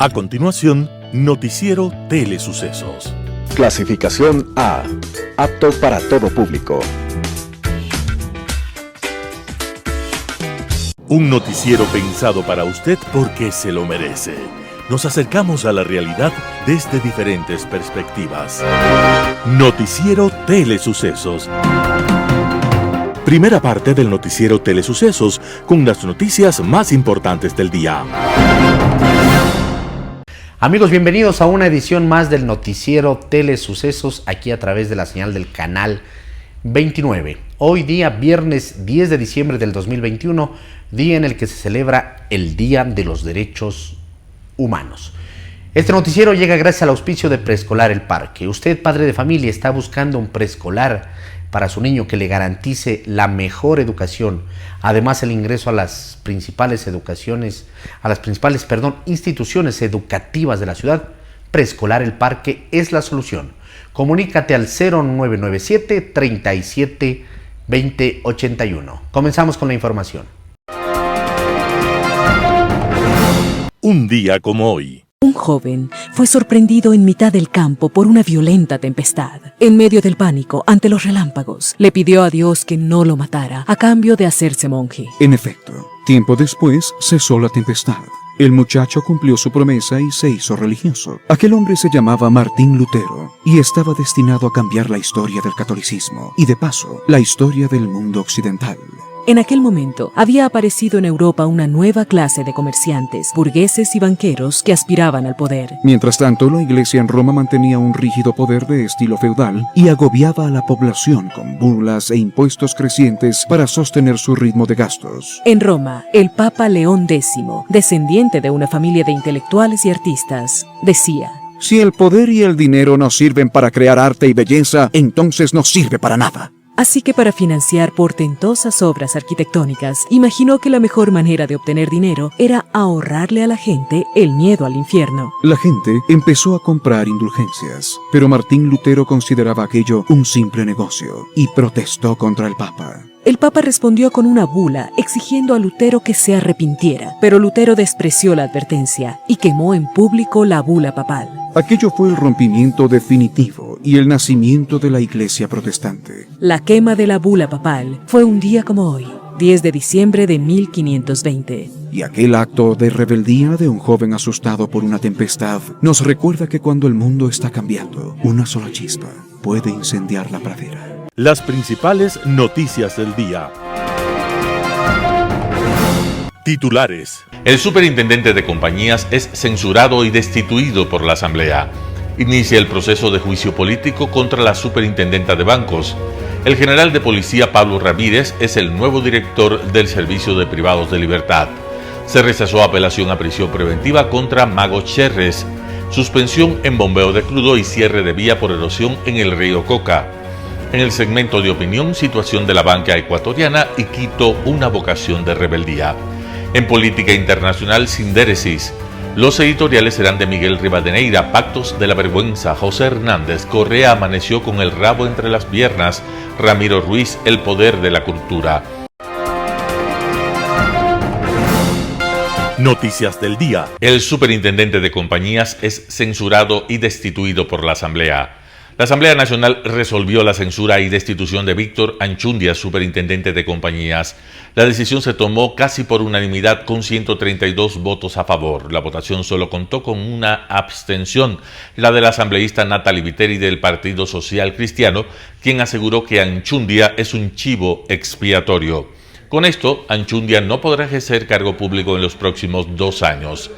A continuación, Noticiero Telesucesos. Clasificación A. Apto para todo público. Un noticiero pensado para usted porque se lo merece. Nos acercamos a la realidad desde diferentes perspectivas. Noticiero Telesucesos. Primera parte del Noticiero Telesucesos, con las noticias más importantes del día. Amigos, bienvenidos a una edición más del Noticiero Telesucesos, aquí a través de la señal del canal 29. Hoy día, viernes 10 de diciembre del 2021, día en el que se celebra el Día de los Derechos Humanos. Este noticiero llega gracias al auspicio de Preescolar El Parque. Usted, padre de familia, está buscando un preescolar para su niño que le garantice la mejor educación, además el ingreso a las principales instituciones educativas de la ciudad. Preescolar El Parque es la solución. Comunícate al 0997 37 20 81. Comenzamos con la información. Un día como hoy. Un joven fue sorprendido en mitad del campo por una violenta tempestad. En medio del pánico, ante los relámpagos, le pidió a Dios que no lo matara, a cambio de hacerse monje. En efecto, tiempo después cesó la tempestad. El muchacho cumplió su promesa y se hizo religioso. Aquel hombre se llamaba Martín Lutero y estaba destinado a cambiar la historia del catolicismo y, de paso, la historia del mundo occidental. En aquel momento, había aparecido en Europa una nueva clase de comerciantes, burgueses y banqueros que aspiraban al poder. Mientras tanto, la Iglesia en Roma mantenía un rígido poder de estilo feudal y agobiaba a la población con burlas e impuestos crecientes para sostener su ritmo de gastos. En Roma, el Papa León X, descendiente de una familia de intelectuales y artistas, decía: si el poder y el dinero no sirven para crear arte y belleza, entonces no sirve para nada. Así que para financiar portentosas obras arquitectónicas, imaginó que la mejor manera de obtener dinero era ahorrarle a la gente el miedo al infierno. La gente empezó a comprar indulgencias, pero Martín Lutero consideraba aquello un simple negocio y protestó contra el Papa. El Papa respondió con una bula exigiendo a Lutero que se arrepintiera, pero Lutero despreció la advertencia y quemó en público la bula papal. Aquello fue el rompimiento definitivo y el nacimiento de la Iglesia protestante. La quema de la bula papal fue un día como hoy, 10 de diciembre de 1520. Y aquel acto de rebeldía de un joven asustado por una tempestad nos recuerda que cuando el mundo está cambiando, una sola chispa puede incendiar la pradera. Las principales noticias del día. Titulares. El superintendente de compañías es censurado y destituido por la Asamblea. Inicia el proceso de juicio político contra la superintendenta de bancos. El general de policía Pablo Ramírez es el nuevo director del Servicio de Privados de Libertad. Se rechazó apelación a prisión preventiva contra Mago Cherres. Suspensión en bombeo de crudo y cierre de vía por erosión en el río Coca. En el segmento de opinión, situación de la banca ecuatoriana y Quito, una vocación de rebeldía. En política internacional, sindéresis. Los editoriales serán de Miguel Rivadeneira, Pactos de la Vergüenza, José Hernández, Correa amaneció con el rabo entre las piernas, Ramiro Ruiz, El poder de la cultura. Noticias del día. El superintendente de compañías es censurado y destituido por la Asamblea. La Asamblea Nacional resolvió la censura y destitución de Víctor Anchundia, superintendente de compañías. La decisión se tomó casi por unanimidad con 132 votos a favor. La votación solo contó con una abstención, la del asambleísta Natalie Viteri del Partido Social Cristiano, quien aseguró que Anchundia es un chivo expiatorio. Con esto, Anchundia no podrá ejercer cargo público en los próximos 2 años.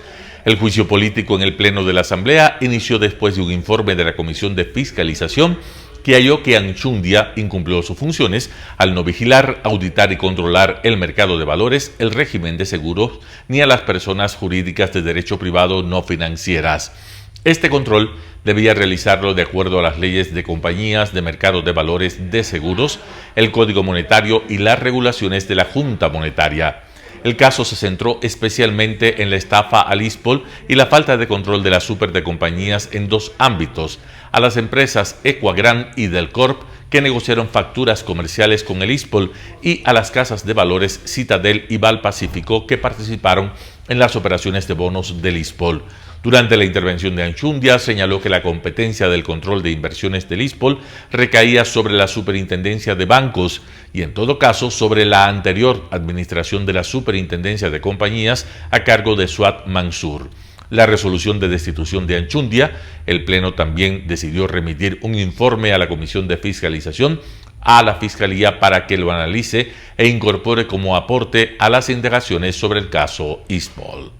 El juicio político en el Pleno de la Asamblea inició después de un informe de la Comisión de Fiscalización que halló que Anchundia incumplió sus funciones al no vigilar, auditar y controlar el mercado de valores, el régimen de seguros, ni a las personas jurídicas de derecho privado no financieras. Este control debía realizarlo de acuerdo a las leyes de compañías, de mercado de valores, de seguros, el Código Monetario y las regulaciones de la Junta Monetaria. El caso se centró especialmente en la estafa al ISPOL y la falta de control de la super de compañías en 2 ámbitos: a las empresas Ecuagran y Delcorp, que negociaron facturas comerciales con el ISPOL, y a las casas de valores Citadel y Val Pacífico, que participaron en las operaciones de bonos del ISPOL. Durante la intervención de Anchundia, señaló que la competencia del control de inversiones del ISPOL recaía sobre la Superintendencia de Bancos y, en todo caso, sobre la anterior administración de la Superintendencia de Compañías a cargo de Suat Mansur. La resolución de destitución de Anchundia, el Pleno también decidió remitir un informe a la Comisión de Fiscalización a la Fiscalía para que lo analice e incorpore como aporte a las indagaciones sobre el caso ISPOL.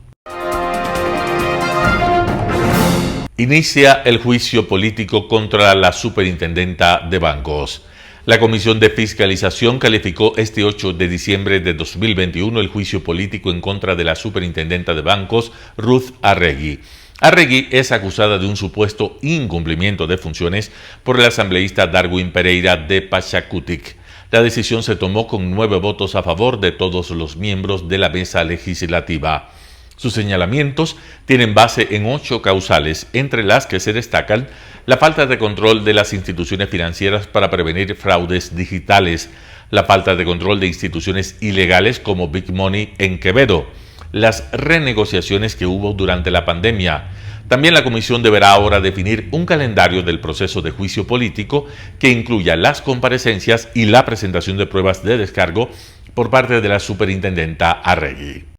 Inicia el juicio político contra la superintendenta de bancos. La Comisión de Fiscalización calificó este 8 de diciembre de 2021 el juicio político en contra de la superintendenta de bancos, Ruth Arregui. Arregui es acusada de un supuesto incumplimiento de funciones por el asambleísta Darwin Pereira de Pachacutic. La decisión se tomó con 9 votos a favor de todos los miembros de la mesa legislativa. Sus señalamientos tienen base en 8 causales, entre las que se destacan la falta de control de las instituciones financieras para prevenir fraudes digitales, la falta de control de instituciones ilegales como Big Money en Quevedo, las renegociaciones que hubo durante la pandemia. También la comisión deberá ahora definir un calendario del proceso de juicio político que incluya las comparecencias y la presentación de pruebas de descargo por parte de la superintendenta Arregui.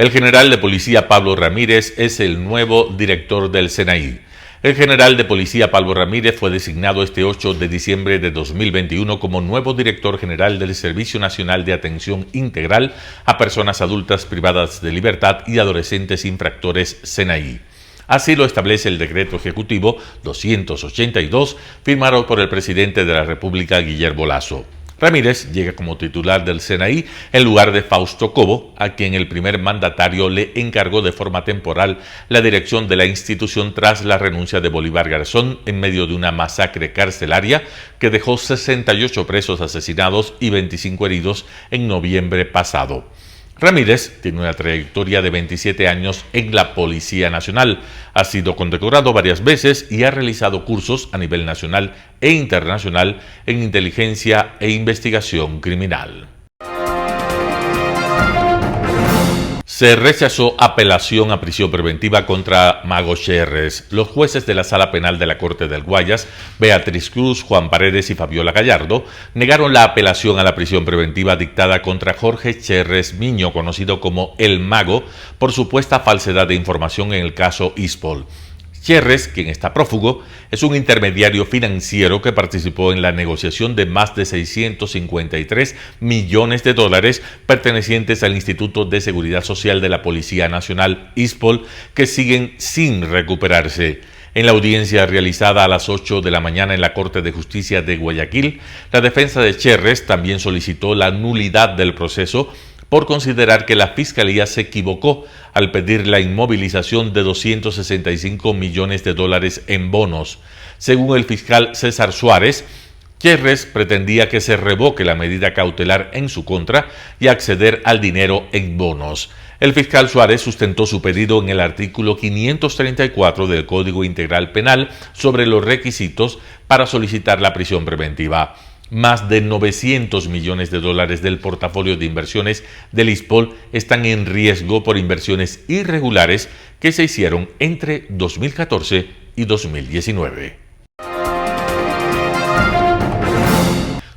El general de policía Pablo Ramírez es el nuevo director del SENAI. El general de policía Pablo Ramírez fue designado este 8 de diciembre de 2021 como nuevo director general del Servicio Nacional de Atención Integral a Personas Adultas Privadas de Libertad y Adolescentes Infractores SENAI. Así lo establece el decreto ejecutivo 282, firmado por el presidente de la República, Guillermo Lasso. Ramírez llega como titular del SENAI en lugar de Fausto Cobo, a quien el primer mandatario le encargó de forma temporal la dirección de la institución tras la renuncia de Bolívar Garzón en medio de una masacre carcelaria que dejó 68 presos asesinados y 25 heridos en noviembre pasado. Ramírez tiene una trayectoria de 27 años en la Policía Nacional, ha sido condecorado varias veces y ha realizado cursos a nivel nacional e internacional en inteligencia e investigación criminal. Se rechazó apelación a prisión preventiva contra Mago Cherres. Los jueces de la Sala Penal de la Corte del Guayas, Beatriz Cruz, Juan Paredes y Fabiola Gallardo, negaron la apelación a la prisión preventiva dictada contra Jorge Cherres Miño, conocido como El Mago, por supuesta falsedad de información en el caso ISPOL. Cherres, quien está prófugo, es un intermediario financiero que participó en la negociación de más de 653 millones de dólares pertenecientes al Instituto de Seguridad Social de la Policía Nacional, ISPOL, que siguen sin recuperarse. En la audiencia realizada a las 8 de la mañana en la Corte de Justicia de Guayaquil, la defensa de Cherres también solicitó la nulidad del proceso por considerar que la Fiscalía se equivocó al pedir la inmovilización de 265 millones de dólares en bonos. Según el fiscal César Suárez, Cherres pretendía que se revoque la medida cautelar en su contra y acceder al dinero en bonos. El fiscal Suárez sustentó su pedido en el artículo 534 del Código Integral Penal sobre los requisitos para solicitar la prisión preventiva. Más de 900 millones de dólares del portafolio de inversiones del ISPOL están en riesgo por inversiones irregulares que se hicieron entre 2014 y 2019.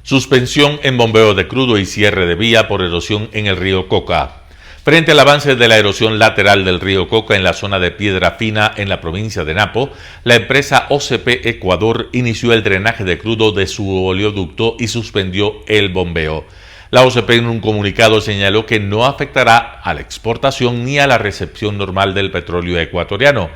Suspensión en bombeo de crudo y cierre de vía por erosión en el río Coca. Frente al avance de la erosión lateral del río Coca en la zona de Piedra Fina en la provincia de Napo, la empresa OCP Ecuador inició el drenaje de crudo de su oleoducto y suspendió el bombeo. La OCP en un comunicado señaló que no afectará a la exportación ni a la recepción normal del petróleo ecuatoriano.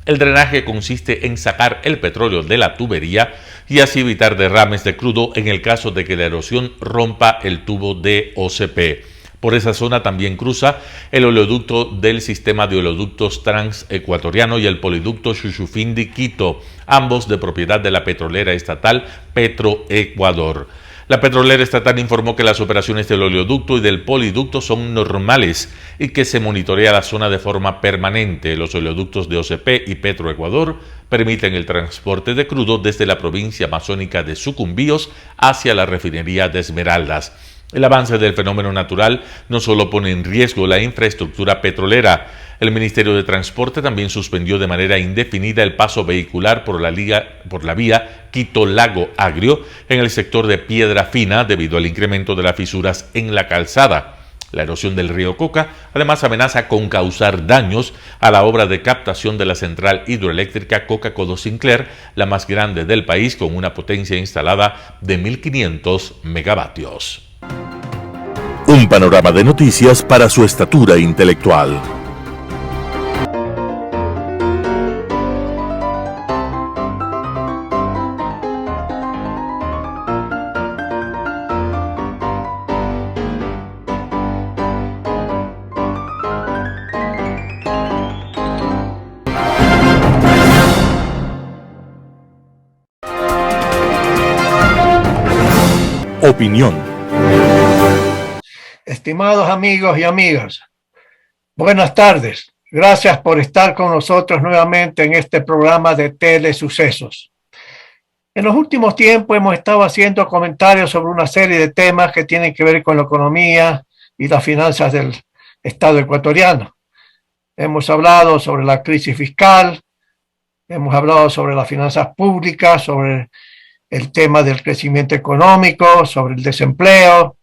El drenaje consiste en sacar el petróleo de la tubería y así evitar derrames de crudo en el caso de que la erosión rompa el tubo de OCP. Por esa zona también cruza el oleoducto del sistema de oleoductos transecuatoriano y el poliducto Chuchufindi-Quito, ambos de propiedad de la petrolera estatal Petroecuador. La petrolera estatal informó que las operaciones del oleoducto y del poliducto son normales y que se monitorea la zona de forma permanente. Los oleoductos de OCP y Petroecuador permiten el transporte de crudo desde la provincia amazónica de Sucumbíos hacia la refinería de Esmeraldas. El avance del fenómeno natural no solo pone en riesgo la infraestructura petrolera. El Ministerio de Transporte también suspendió de manera indefinida el paso vehicular por la vía Quito-Lago Agrio en el sector de Piedra Fina debido al incremento de las fisuras en la calzada. La erosión del río Coca además amenaza con causar daños a la obra de captación de la central hidroeléctrica Coca-Codo Sinclair, la más grande del país con una potencia instalada de 1.500 megavatios. Un panorama de noticias para su estatura intelectual. Opinión. Estimados amigos y amigas, buenas tardes. Gracias por estar con nosotros nuevamente en este programa de Telesucesos. En los últimos tiempos hemos estado haciendo comentarios sobre una serie de temas que tienen que ver con la economía y las finanzas del Estado ecuatoriano. Hemos hablado sobre la crisis fiscal, hemos hablado sobre las finanzas públicas, sobre el tema del crecimiento económico, sobre el desempleo,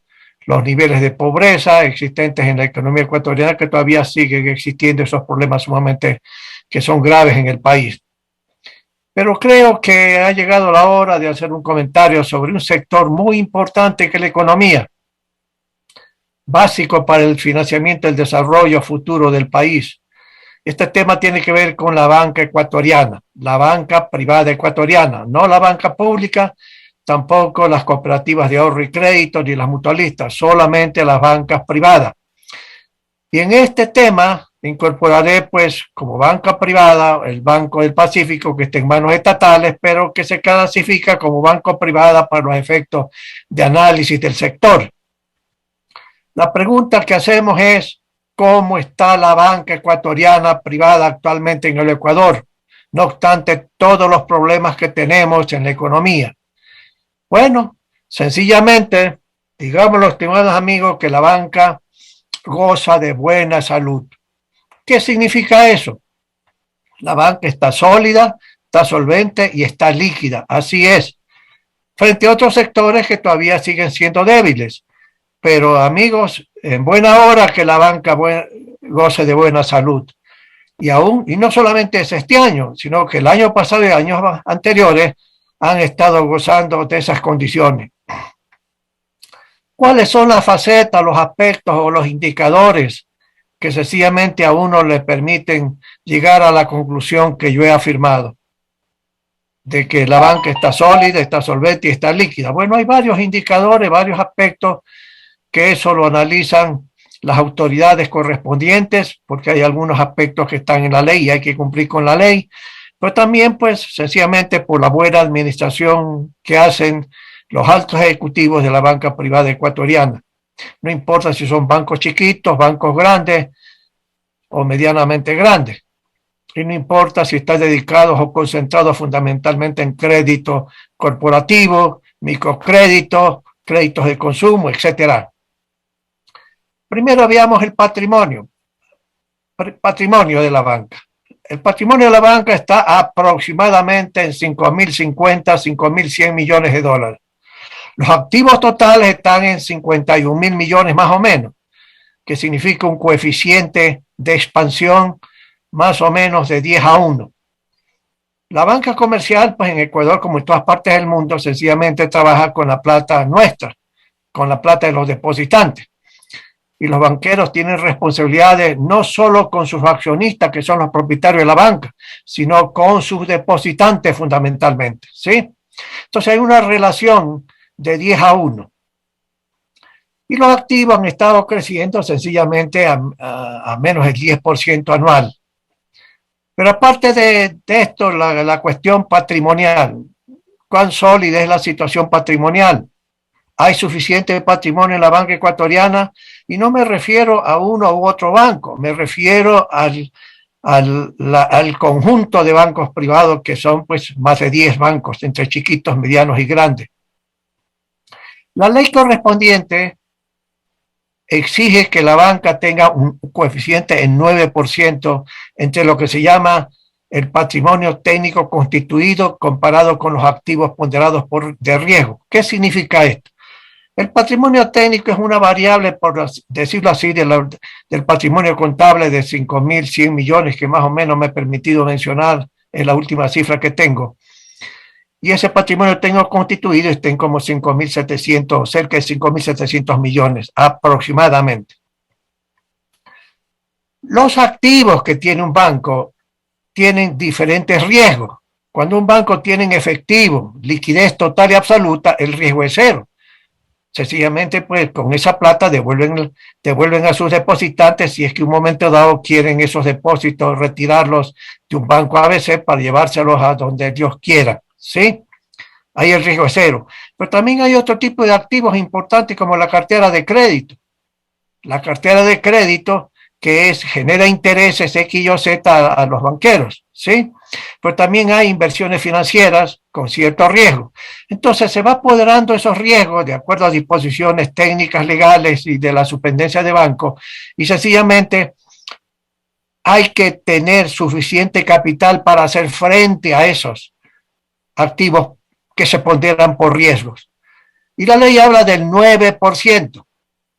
los niveles de pobreza existentes en la economía ecuatoriana, que todavía siguen existiendo esos problemas sumamente que son graves en el país. Pero creo que ha llegado la hora de hacer un comentario sobre un sector muy importante que es la economía, básico para el financiamiento del desarrollo futuro del país. Este tema tiene que ver con la banca ecuatoriana, la banca privada ecuatoriana, no la banca pública, tampoco las cooperativas de ahorro y crédito ni las mutualistas, solamente las bancas privadas. Y en este tema incorporaré pues como banca privada el Banco del Pacífico, que está en manos estatales, pero que se clasifica como banco privada para los efectos de análisis del sector. La pregunta que hacemos es: ¿cómo está la banca ecuatoriana privada actualmente en el Ecuador? No obstante todos los problemas que tenemos en la economía. Bueno, sencillamente, digámoslo, estimados amigos, que la banca goza de buena salud. ¿Qué significa eso? La banca está sólida, está solvente y está líquida. Así es. Frente a otros sectores que todavía siguen siendo débiles. Pero amigos, en buena hora que la banca goce de buena salud. Y no solamente es este año, sino que el año pasado y años anteriores han estado gozando de esas condiciones. ¿Cuáles son las facetas, los aspectos o los indicadores que sencillamente a uno le permiten llegar a la conclusión que yo he afirmado? De que la banca está sólida, está solvente y está líquida. Bueno, hay varios indicadores, varios aspectos que eso lo analizan las autoridades correspondientes, porque hay algunos aspectos que están en la ley y hay que cumplir con la ley, pero también pues sencillamente por la buena administración que hacen los altos ejecutivos de la banca privada ecuatoriana. No importa si son bancos chiquitos, bancos grandes o medianamente grandes. Y no importa si están dedicados o concentrados fundamentalmente en crédito corporativo, microcrédito, créditos de consumo, etcétera. Primero veamos el patrimonio de la banca. El patrimonio de la banca está aproximadamente en 5.050, 5.100 millones de dólares. Los activos totales están en 51.000 millones más o menos, que significa un coeficiente de expansión más o menos de 10-1. La banca comercial, pues en Ecuador, como en todas partes del mundo, sencillamente trabaja con la plata nuestra, con la plata de los depositantes. Y los banqueros tienen responsabilidades no solo con sus accionistas, que son los propietarios de la banca, sino con sus depositantes fundamentalmente, ¿sí? Entonces hay una relación de 10-1. Y los activos han estado creciendo sencillamente a menos del 10% anual. Pero aparte de esto, la cuestión patrimonial, ¿cuán sólida es la situación patrimonial? ¿Hay suficiente patrimonio en la banca ecuatoriana? Y no me refiero a uno u otro banco, me refiero al conjunto de bancos privados, que son pues más de 10 bancos, entre chiquitos, medianos y grandes. La ley correspondiente exige que la banca tenga un coeficiente en 9% entre lo que se llama el patrimonio técnico constituido comparado con los activos ponderados de riesgo. ¿Qué significa esto? El patrimonio técnico es una variable, por decirlo así, del patrimonio contable de 5.100 millones, que más o menos me he permitido mencionar, es la última cifra que tengo. Y ese patrimonio técnico constituido está en como 5.700, cerca de 5.700 millones aproximadamente. Los activos que tiene un banco tienen diferentes riesgos. Cuando un banco tiene en efectivo liquidez total y absoluta, el riesgo es cero. Sencillamente, pues, con esa plata devuelven a sus depositantes si es que un momento dado quieren esos depósitos retirarlos de un banco ABC para llevárselos a donde Dios quiera, ¿sí? Ahí el riesgo es cero. Pero también hay otro tipo de activos importantes como la cartera de crédito. La cartera de crédito que genera intereses X o Z a los banqueros, ¿sí? Pero también hay inversiones financieras con cierto riesgo. Entonces se va apoderando esos riesgos de acuerdo a disposiciones técnicas legales y de la superintendencia de banco, y sencillamente hay que tener suficiente capital para hacer frente a esos activos que se ponderan por riesgos. Y la ley habla del 9%,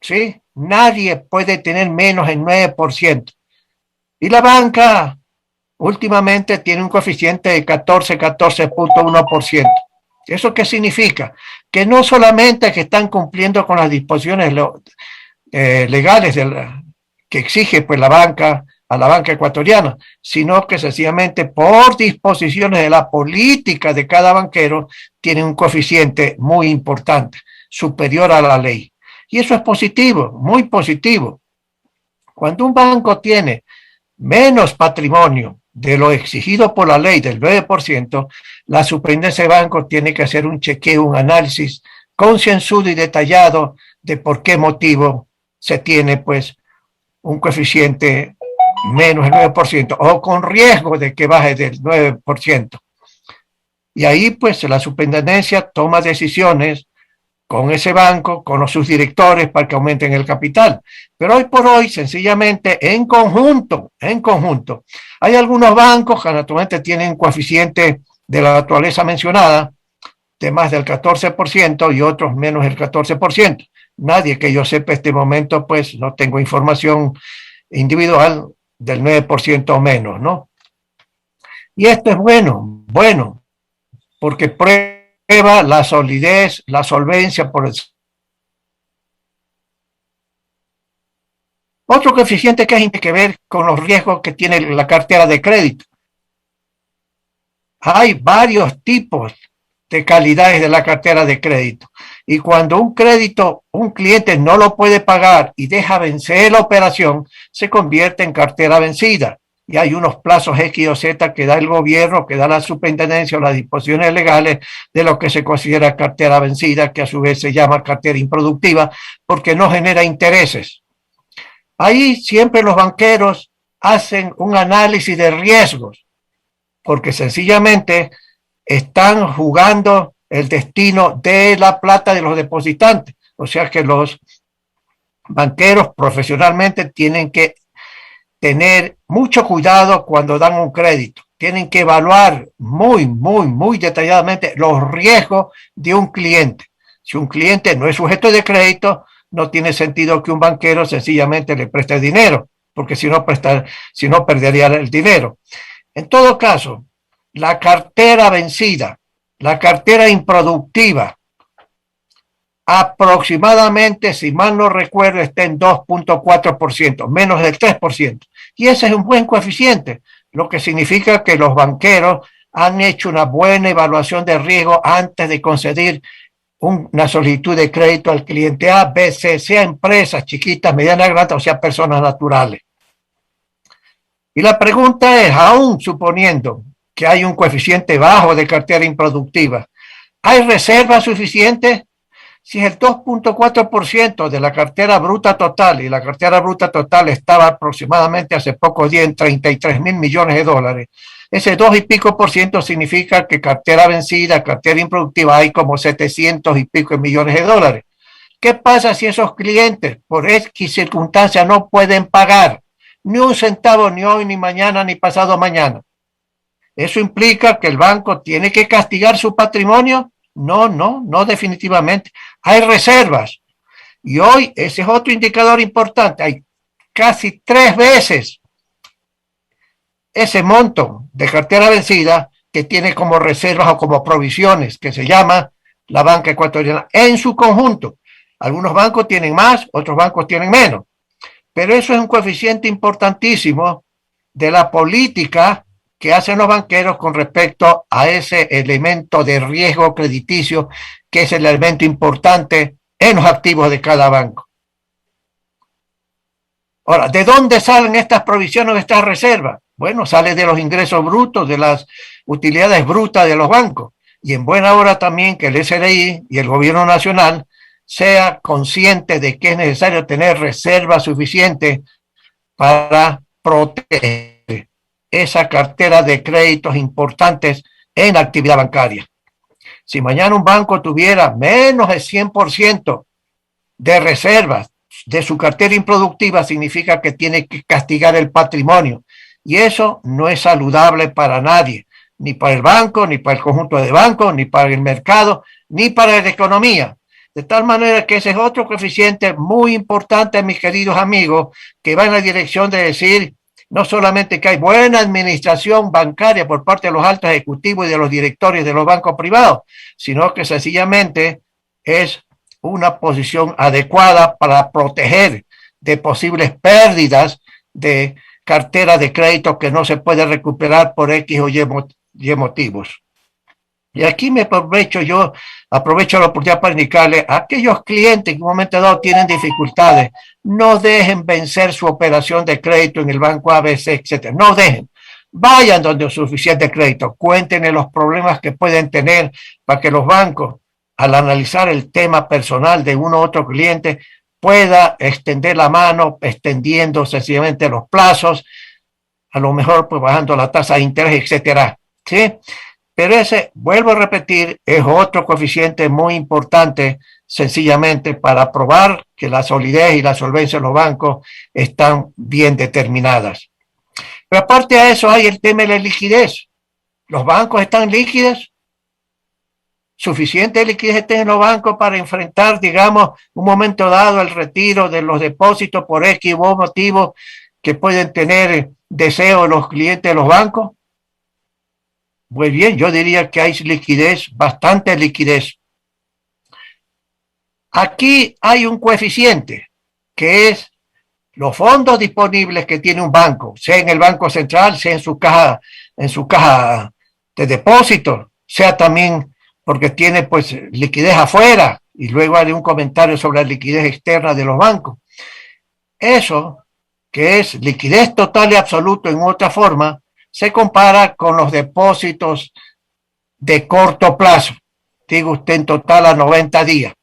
¿sí? Nadie puede tener menos del 9%. Y la banca últimamente tiene un coeficiente de 14.1%. ¿Eso qué significa? Que no solamente que están cumpliendo con las disposiciones legales que exige pues, la banca a la banca ecuatoriana, sino que sencillamente por disposiciones de la política de cada banquero tiene un coeficiente muy importante, superior a la ley. Y eso es positivo, muy positivo. Cuando un banco tiene menos patrimonio de lo exigido por la ley del 9%, la superintendencia de bancos tiene que hacer un chequeo, un análisis concienzudo y detallado de por qué motivo se tiene pues un coeficiente menos del 9% o con riesgo de que baje del 9%. Y ahí pues la superintendencia toma decisiones con ese banco, con sus directores para que aumenten el capital. Pero hoy por hoy, sencillamente, en conjunto, hay algunos bancos que naturalmente tienen coeficiente de la naturaleza mencionada, de más del 14% y otros menos del 14%. Nadie que yo sepa este momento, pues no tengo información individual del 9% o menos, ¿no? Y esto es bueno, porque prueba la solidez, la solvencia por el... Otro coeficiente que tiene que ver con los riesgos que tiene la cartera de crédito. Hay varios tipos de calidades de la cartera de crédito. Y cuando un cliente no lo puede pagar y deja vencer la operación, se convierte en cartera vencida. Y hay unos plazos X o Z que da el gobierno, que da la superintendencia o las disposiciones legales de lo que se considera cartera vencida, que a su vez se llama cartera improductiva, porque no genera intereses. Ahí siempre los banqueros hacen un análisis de riesgos, porque sencillamente están jugando el destino de la plata de los depositantes. O sea que los banqueros profesionalmente tienen que tener mucho cuidado cuando dan un crédito. Tienen que evaluar muy detalladamente los riesgos de un cliente. Si un cliente no es sujeto de crédito, no tiene sentido que un banquero sencillamente le preste dinero, porque si no perdería el dinero. En todo caso, la cartera vencida, la cartera improductiva, aproximadamente, si mal no recuerdo, está en 2.4%, menos del 3%. Y ese es un buen coeficiente, lo que significa que los banqueros han hecho una buena evaluación de riesgo antes de conceder una solicitud de crédito al cliente A, B, C, sea empresas chiquitas, medianas, grandes, o sea personas naturales. Y la pregunta es, aún suponiendo que hay un coeficiente bajo de cartera improductiva, ¿hay reservas suficientes? Si es el 2.4% de la cartera bruta total, y la cartera bruta total estaba aproximadamente hace pocos días en 33 mil millones de dólares, ese 2 y pico por ciento significa que cartera vencida, cartera improductiva, hay como 700 y pico millones de dólares. ¿Qué pasa si esos clientes por X circunstancia no pueden pagar ni un centavo, ni hoy, ni mañana, ni pasado mañana? ¿Eso implica que el banco tiene que castigar su patrimonio? No, definitivamente. Hay reservas. Y hoy ese es otro indicador importante. Hay casi 3 veces ese monto de cartera vencida que tiene como reservas o como provisiones, que se llama la banca ecuatoriana en su conjunto. Algunos bancos tienen más, otros bancos tienen menos. Pero eso es un coeficiente importantísimo de la política que hacen los banqueros con respecto a ese elemento de riesgo crediticio, que es el elemento importante en los activos de cada banco. Ahora, ¿de dónde salen estas provisiones, estas reservas? Bueno, sale de los ingresos brutos, de las utilidades brutas de los bancos. Y en buena hora también que el SRI y el gobierno nacional sea consciente de que es necesario tener reservas suficientes para proteger esa cartera de créditos importantes en la actividad bancaria. Si mañana un banco tuviera menos de 100% de reservas de su cartera improductiva, significa que tiene que castigar el patrimonio. Y eso no es saludable para nadie, ni para el banco, ni para el conjunto de bancos, ni para el mercado, ni para la economía. De tal manera que ese es otro coeficiente muy importante, mis queridos amigos, que va en la dirección de decir no solamente que hay buena administración bancaria por parte de los altos ejecutivos y de los directores de los bancos privados, sino que sencillamente es una posición adecuada para proteger de posibles pérdidas de cartera de crédito que no se puede recuperar por X o Y motivos. Y aquí aprovecho la oportunidad para indicarle a aquellos clientes que en un momento dado tienen dificultades, no dejen vencer su operación de crédito en el banco ABC, etcétera. No dejen. Vayan donde es suficiente crédito, cuéntenle los problemas que pueden tener para que los bancos, al analizar el tema personal de uno u otro cliente, pueda extender la mano, extendiendo sencillamente los plazos, a lo mejor pues bajando la tasa de interés, etcétera. ¿Sí? Pero ese, vuelvo a repetir, es otro coeficiente muy importante, sencillamente para probar que la solidez y la solvencia de los bancos están bien determinadas. Pero aparte de eso hay el tema de la liquidez. ¿Los bancos están líquidos? ¿Suficiente liquidez en los bancos para enfrentar, digamos, un momento dado el retiro de los depósitos por X o motivo que pueden tener deseo los clientes de los bancos? Muy bien, yo diría que hay liquidez, bastante liquidez. Aquí hay un coeficiente que es los fondos disponibles que tiene un banco, sea en el Banco Central, sea en su caja de depósitos, sea también porque tiene pues liquidez afuera, y luego haré un comentario sobre la liquidez externa de los bancos. Eso, que es liquidez total y absoluta en otra forma, se compara con los depósitos de corto plazo, digo usted en total a 90 días.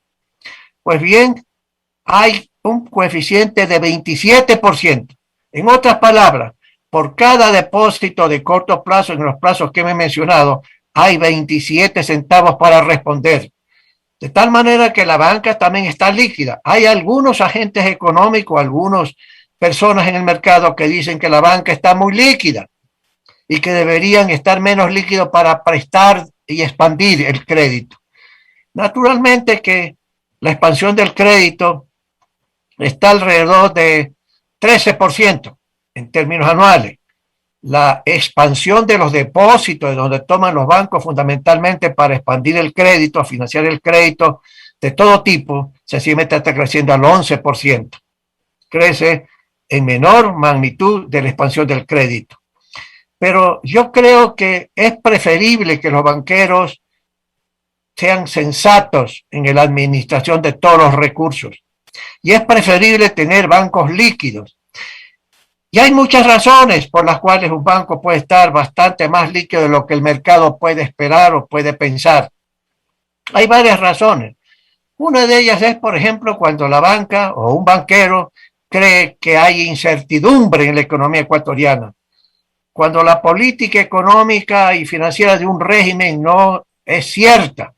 Pues bien, hay un coeficiente de 27%. En otras palabras, por cada depósito de corto plazo en los plazos que me he mencionado, hay 27 centavos para responder. De tal manera que la banca también está líquida. Hay algunos agentes económicos, algunas personas en el mercado que dicen que la banca está muy líquida y que deberían estar menos líquidos para prestar y expandir el crédito. Naturalmente que la expansión del crédito está alrededor de 13% en términos anuales. La expansión de los depósitos, de donde toman los bancos fundamentalmente para expandir el crédito, financiar el crédito de todo tipo, sencillamente está creciendo al 11%. Crece en menor magnitud de la expansión del crédito. Pero yo creo que es preferible que los banqueros sean sensatos en la administración de todos los recursos. Y es preferible tener bancos líquidos. Y hay muchas razones por las cuales un banco puede estar bastante más líquido de lo que el mercado puede esperar o puede pensar. Hay varias razones. Una de ellas es, por ejemplo, cuando la banca o un banquero cree que hay incertidumbre en la economía ecuatoriana. Cuando la política económica y financiera de un régimen no es cierta,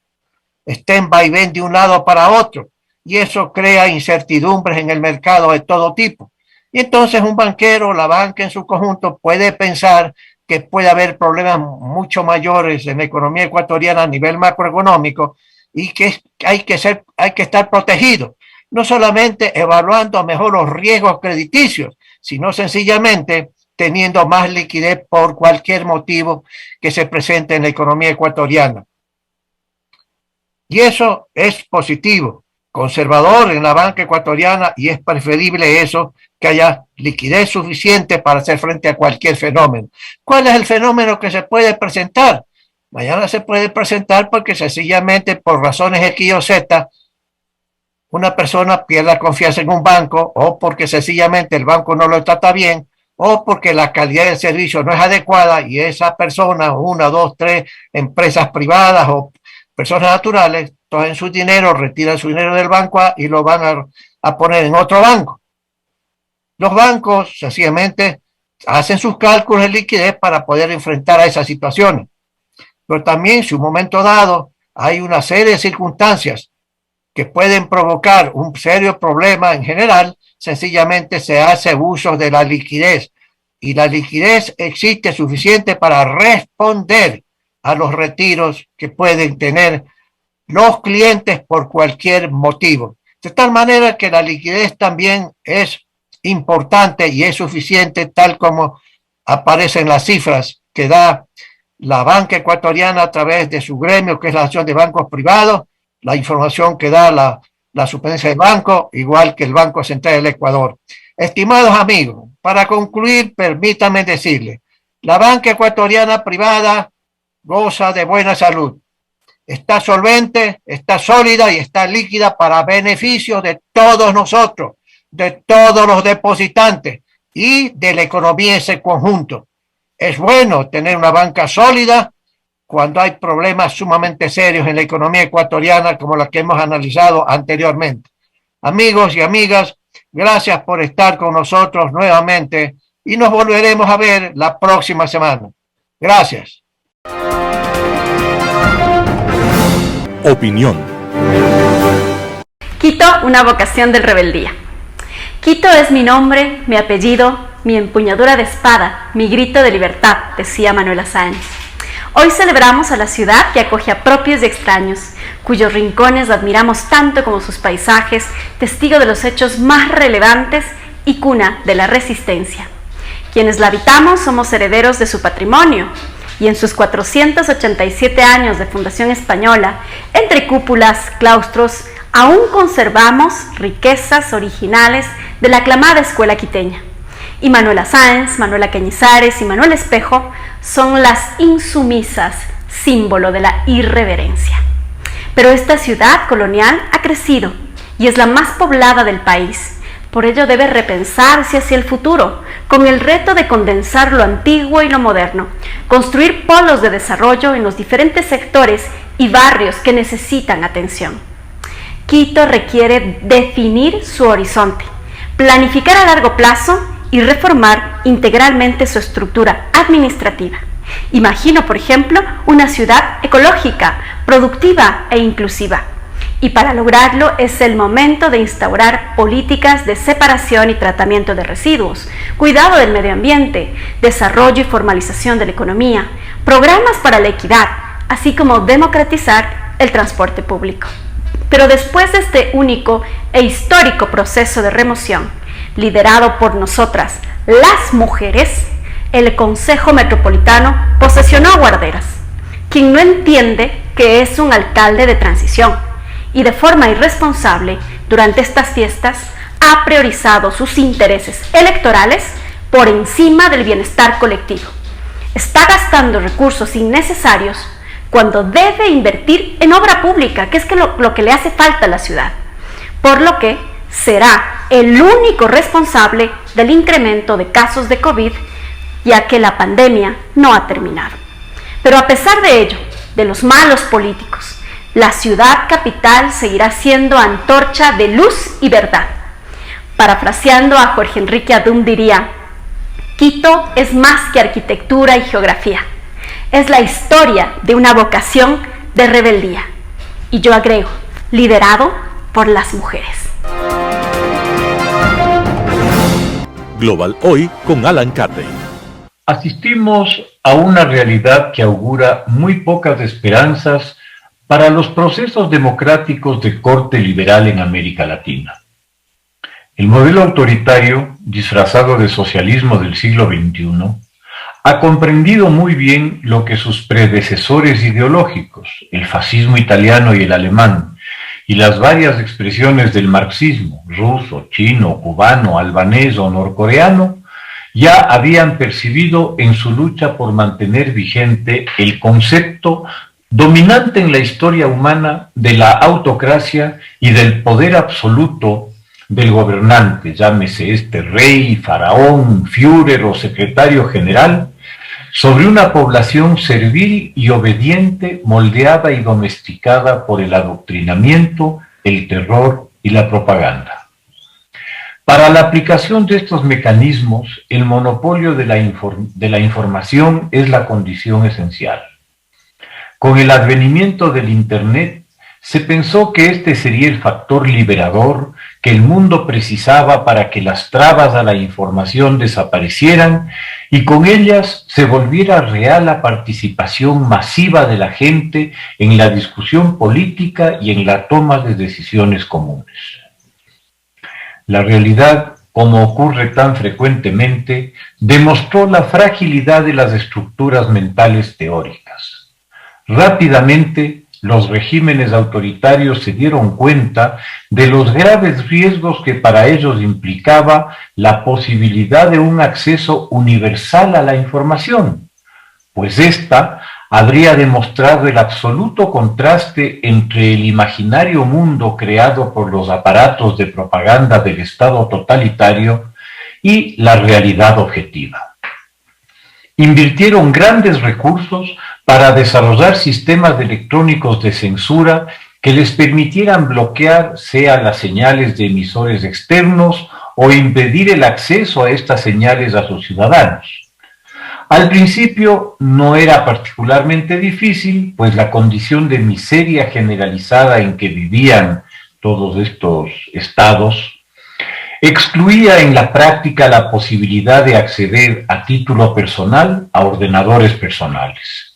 está en vaivén de un lado para otro, y eso crea incertidumbres en el mercado de todo tipo. Y entonces un banquero, la banca en su conjunto, puede pensar que puede haber problemas mucho mayores en la economía ecuatoriana a nivel macroeconómico y que hay que estar protegido, no solamente evaluando mejor los riesgos crediticios, sino sencillamente teniendo más liquidez por cualquier motivo que se presente en la economía ecuatoriana. Y eso es positivo, conservador en la banca ecuatoriana, y es preferible eso que haya liquidez suficiente para hacer frente a cualquier fenómeno. ¿Cuál es el fenómeno que se puede presentar? Mañana se puede presentar porque sencillamente por razones X o Z una persona pierda confianza en un banco, o porque sencillamente el banco no lo trata bien, o porque la calidad del servicio no es adecuada y esa persona, una, dos, tres empresas privadas o personas naturales, toman su dinero, retiran su dinero del banco y lo van a poner en otro banco. Los bancos sencillamente hacen sus cálculos de liquidez para poder enfrentar a esas situaciones. Pero también, si un momento dado hay una serie de circunstancias que pueden provocar un serio problema en general, sencillamente se hace uso de la liquidez. Y la liquidez existe suficiente para responder a los retiros que pueden tener los clientes por cualquier motivo. De tal manera que la liquidez también es importante y es suficiente, tal como aparecen las cifras que da la banca ecuatoriana a través de su gremio, que es la Asociación de Bancos Privados, la información que da la Superintendencia del Banco, igual que el Banco Central del Ecuador. Estimados amigos, para concluir, permítanme decirles, la banca ecuatoriana privada goza de buena salud. Está solvente, está sólida y está líquida para beneficio de todos nosotros, de todos los depositantes y de la economía en ese conjunto. Es bueno tener una banca sólida cuando hay problemas sumamente serios en la economía ecuatoriana como la que hemos analizado anteriormente. Amigos y amigas, gracias por estar con nosotros nuevamente y nos volveremos a ver la próxima semana. Gracias. Opinión. Quito, una vocación de rebeldía. Quito es mi nombre, mi apellido, mi empuñadura de espada, mi grito de libertad, decía Manuela Sáenz. Hoy celebramos a la ciudad que acoge a propios y extraños, cuyos rincones admiramos tanto como sus paisajes, testigo de los hechos más relevantes y cuna de la resistencia. Quienes la habitamos somos herederos de su patrimonio, y en sus 487 años de fundación española, entre cúpulas, claustros, aún conservamos riquezas originales de la aclamada escuela quiteña. Y Manuela Sáenz, Manuela Cañizares y Manuel Espejo son las insumisas, símbolo de la irreverencia. Pero esta ciudad colonial ha crecido y es la más poblada del país. Por ello debe repensarse hacia el futuro, con el reto de condensar lo antiguo y lo moderno, construir polos de desarrollo en los diferentes sectores y barrios que necesitan atención. Quito requiere definir su horizonte, planificar a largo plazo y reformar integralmente su estructura administrativa. Imagino, por ejemplo, una ciudad ecológica, productiva e inclusiva. Y para lograrlo es el momento de instaurar políticas de separación y tratamiento de residuos, cuidado del medio ambiente, desarrollo y formalización de la economía, programas para la equidad, así como democratizar el transporte público. Pero después de este único e histórico proceso de remoción, liderado por nosotras, las mujeres, el Consejo Metropolitano posesionó a Guarderas, quien no entiende que es un alcalde de transición y de forma irresponsable, durante estas fiestas, ha priorizado sus intereses electorales por encima del bienestar colectivo. Está gastando recursos innecesarios cuando debe invertir en obra pública, que es lo que le hace falta a la ciudad, por lo que será el único responsable del incremento de casos de COVID, ya que la pandemia no ha terminado. Pero a pesar de ello, de los malos políticos, La ciudad capital seguirá siendo antorcha de luz y verdad. Parafraseando a Jorge Enrique Adum diría: Quito es más que arquitectura y geografía. Es la historia de una vocación de rebeldía. Y yo agrego, liderado por las mujeres. Global Hoy con Alan Carden. Asistimos a una realidad que augura muy pocas esperanzas para los procesos democráticos de corte liberal en América Latina. El modelo autoritario, disfrazado de socialismo del siglo XXI, ha comprendido muy bien lo que sus predecesores ideológicos, el fascismo italiano y el alemán, y las varias expresiones del marxismo, ruso, chino, cubano, albanés o norcoreano, ya habían percibido en su lucha por mantener vigente el concepto dominante en la historia humana de la autocracia y del poder absoluto del gobernante, llámese rey, faraón, Führer o secretario general, sobre una población servil y obediente, moldeada y domesticada por el adoctrinamiento, el terror y la propaganda. Para la aplicación de estos mecanismos, el monopolio de la información es la condición esencial. Con el advenimiento del Internet, se pensó que este sería el factor liberador que el mundo precisaba para que las trabas a la información desaparecieran y con ellas se volviera real la participación masiva de la gente en la discusión política y en la toma de decisiones comunes. La realidad, como ocurre tan frecuentemente, demostró la fragilidad de las estructuras mentales teóricas. Rápidamente, los regímenes autoritarios se dieron cuenta de los graves riesgos que para ellos implicaba la posibilidad de un acceso universal a la información, pues ésta habría demostrado el absoluto contraste entre el imaginario mundo creado por los aparatos de propaganda del Estado totalitario y la realidad objetiva. Invirtieron grandes recursos para desarrollar sistemas electrónicos de censura que les permitieran bloquear sea las señales de emisores externos o impedir el acceso a estas señales a sus ciudadanos. Al principio no era particularmente difícil, pues la condición de miseria generalizada en que vivían todos estos estados excluía en la práctica la posibilidad de acceder a título personal a ordenadores personales.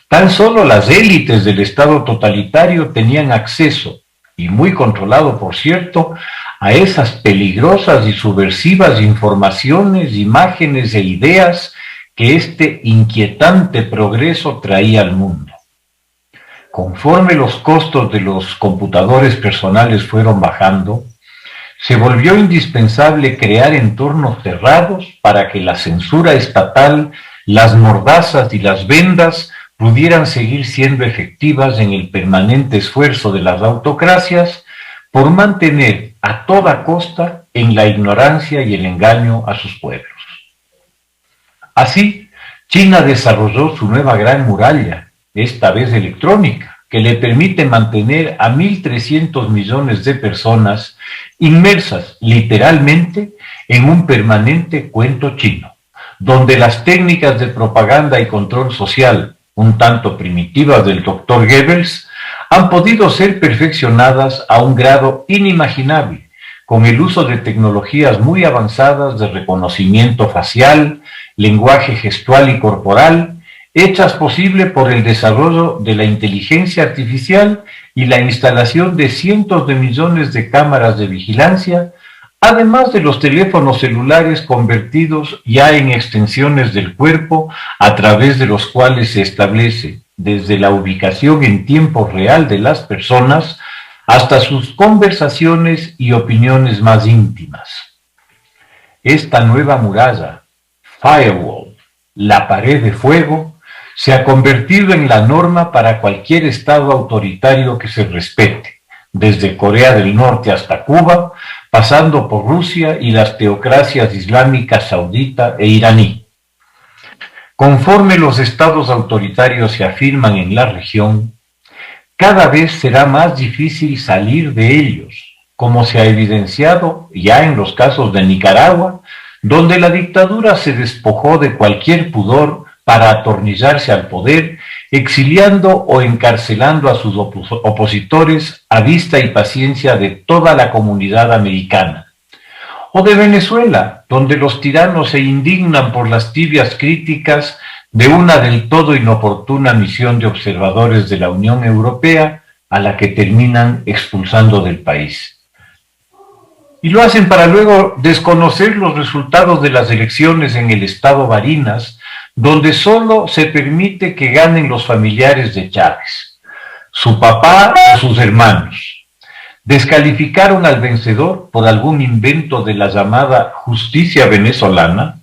Tan solo las élites del Estado totalitario tenían acceso, y muy controlado por cierto, a esas peligrosas y subversivas informaciones, imágenes e ideas que este inquietante progreso traía al mundo. Conforme los costos de los computadores personales fueron bajando, se volvió indispensable crear entornos cerrados para que la censura estatal, las mordazas y las vendas pudieran seguir siendo efectivas en el permanente esfuerzo de las autocracias por mantener a toda costa en la ignorancia y el engaño a sus pueblos. Así, China desarrolló su nueva gran muralla, esta vez electrónica, que le permite mantener a 1.300 millones de personas inmersas literalmente en un permanente cuento chino, donde las técnicas de propaganda y control social, un tanto primitivas del Dr. Goebbels, han podido ser perfeccionadas a un grado inimaginable, con el uso de tecnologías muy avanzadas de reconocimiento facial, lenguaje gestual y corporal, hechas posible por el desarrollo de la inteligencia artificial y la instalación de cientos de millones de cámaras de vigilancia, además de los teléfonos celulares convertidos ya en extensiones del cuerpo a través de los cuales se establece desde la ubicación en tiempo real de las personas hasta sus conversaciones y opiniones más íntimas. Esta nueva muralla, firewall, la pared de fuego, se ha convertido en la norma para cualquier estado autoritario que se respete, desde Corea del Norte hasta Cuba, pasando por Rusia y las teocracias islámicas saudita e iraní. Conforme los estados autoritarios se afirman en la región, cada vez será más difícil salir de ellos, como se ha evidenciado ya en los casos de Nicaragua, donde la dictadura se despojó de cualquier pudor para atornillarse al poder, exiliando o encarcelando a sus opositores a vista y paciencia de toda la comunidad americana. O de Venezuela, donde los tiranos se indignan por las tibias críticas de una del todo inoportuna misión de observadores de la Unión Europea, a la que terminan expulsando del país. Y lo hacen para luego desconocer los resultados de las elecciones en el estado Barinas, donde solo se permite que ganen los familiares de Chávez, su papá o sus hermanos. Descalificaron al vencedor por algún invento de la llamada justicia venezolana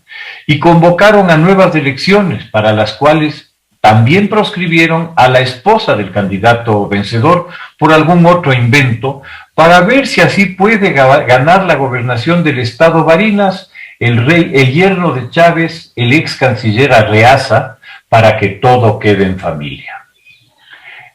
y convocaron a nuevas elecciones para las cuales también proscribieron a la esposa del candidato vencedor por algún otro invento para ver si así puede ganar la gobernación del estado Barinas el yerno de Chávez, el ex canciller Arreaza, para que todo quede en familia.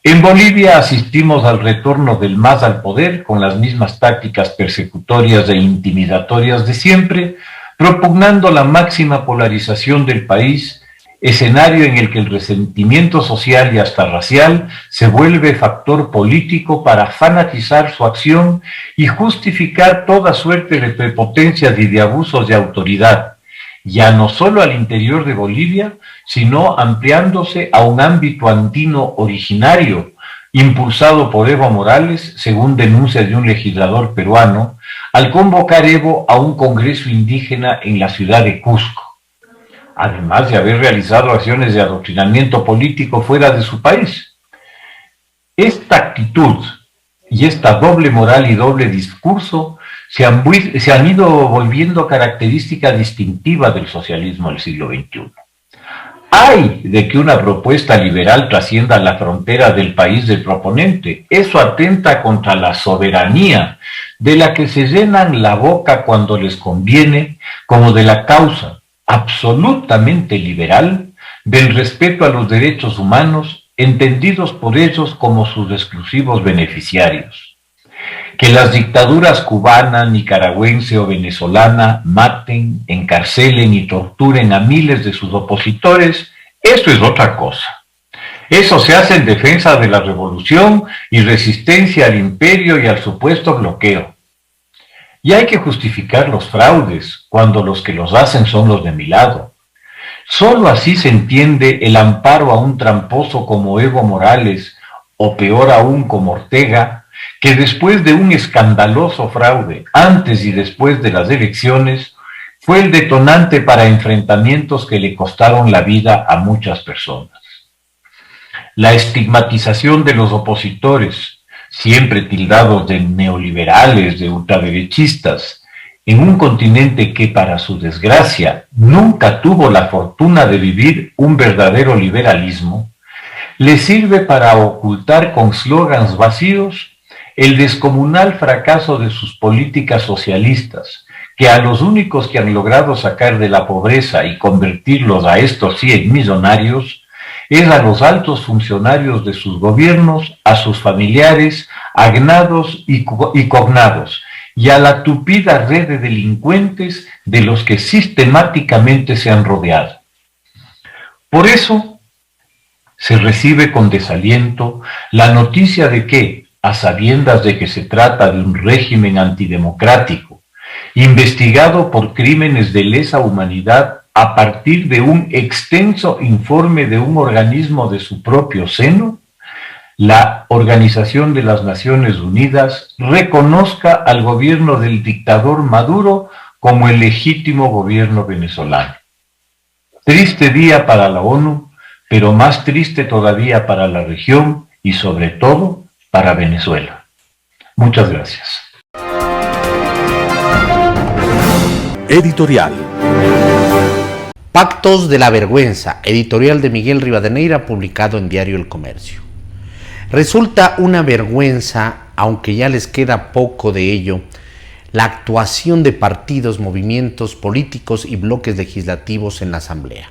En Bolivia asistimos al retorno del MAS al poder con las mismas tácticas persecutorias e intimidatorias de siempre, propugnando la máxima polarización del país, escenario en el que el resentimiento social y hasta racial se vuelve factor político para fanatizar su acción y justificar toda suerte de prepotencias y de abusos de autoridad, ya no solo al interior de Bolivia, sino ampliándose a un ámbito andino originario, impulsado por Evo Morales, según denuncias de un legislador peruano, al convocar Evo a un congreso indígena en la ciudad de Cusco, además de haber realizado acciones de adoctrinamiento político fuera de su país. Esta actitud y esta doble moral y doble discurso se han ido volviendo característica distintiva del socialismo del siglo XXI. Hay de que una propuesta liberal trascienda la frontera del país del proponente. Eso atenta contra la soberanía, de la que se llenan la boca cuando les conviene, como de la causa absolutamente liberal del respeto a los derechos humanos, entendidos por ellos como sus exclusivos beneficiarios. Que las dictaduras cubana, nicaragüense o venezolana maten, encarcelen y torturen a miles de sus opositores, eso es otra cosa. Eso se hace en defensa de la revolución y resistencia al imperio y al supuesto bloqueo. Y hay que justificar los fraudes cuando los que los hacen son los de mi lado. Solo así se entiende el amparo a un tramposo como Evo Morales, o peor aún como Ortega, que después de un escandaloso fraude, antes y después de las elecciones, fue el detonante para enfrentamientos que le costaron la vida a muchas personas. La estigmatización de los opositores, siempre tildados de neoliberales, de ultraderechistas, en un continente que, para su desgracia, nunca tuvo la fortuna de vivir un verdadero liberalismo, le sirve para ocultar con slogans vacíos el descomunal fracaso de sus políticas socialistas, que a los únicos que han logrado sacar de la pobreza y convertirlos a estos sí en millonarios, es a los altos funcionarios de sus gobiernos, a sus familiares, agnados y cognados, y a la tupida red de delincuentes de los que sistemáticamente se han rodeado. Por eso se recibe con desaliento la noticia de que, a sabiendas de que se trata de un régimen antidemocrático, investigado por crímenes de lesa humanidad a partir de un extenso informe de un organismo de su propio seno, la Organización de las Naciones Unidas reconozca al gobierno del dictador Maduro como el legítimo gobierno venezolano. Triste día para la ONU, pero más triste todavía para la región y sobre todo para Venezuela. Muchas gracias. Editorial. Pactos de la Vergüenza, editorial de Miguel Rivadeneira, publicado en Diario El Comercio. Resulta una vergüenza, aunque ya les queda poco de ello, la actuación de partidos, movimientos políticos y bloques legislativos en la Asamblea.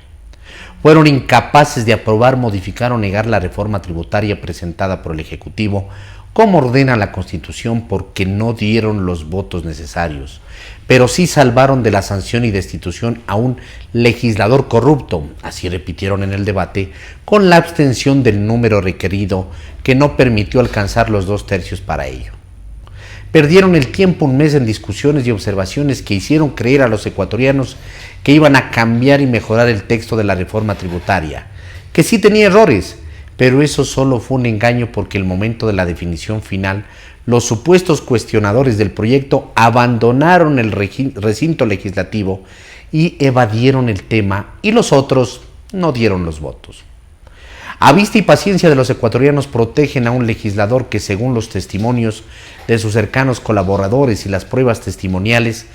fueron incapaces de aprobar, modificar o negar la reforma tributaria presentada por el Ejecutivo, como ordena la Constitución, porque no dieron los votos necesarios, pero sí salvaron de la sanción y destitución a un legislador corrupto, así repitieron en el debate, con la abstención del número requerido, que no permitió alcanzar los 2/3 para ello. Perdieron el tiempo un mes en discusiones y observaciones que hicieron creer a los ecuatorianos que iban a cambiar y mejorar el texto de la reforma tributaria, que sí tenía errores, pero eso solo fue un engaño, porque el momento de la definición final, los supuestos cuestionadores del proyecto abandonaron el recinto legislativo y evadieron el tema, y los otros no dieron los votos. A vista y paciencia de los ecuatorianos, protegen a un legislador que, según los testimonios de sus cercanos colaboradores y las pruebas testimoniales,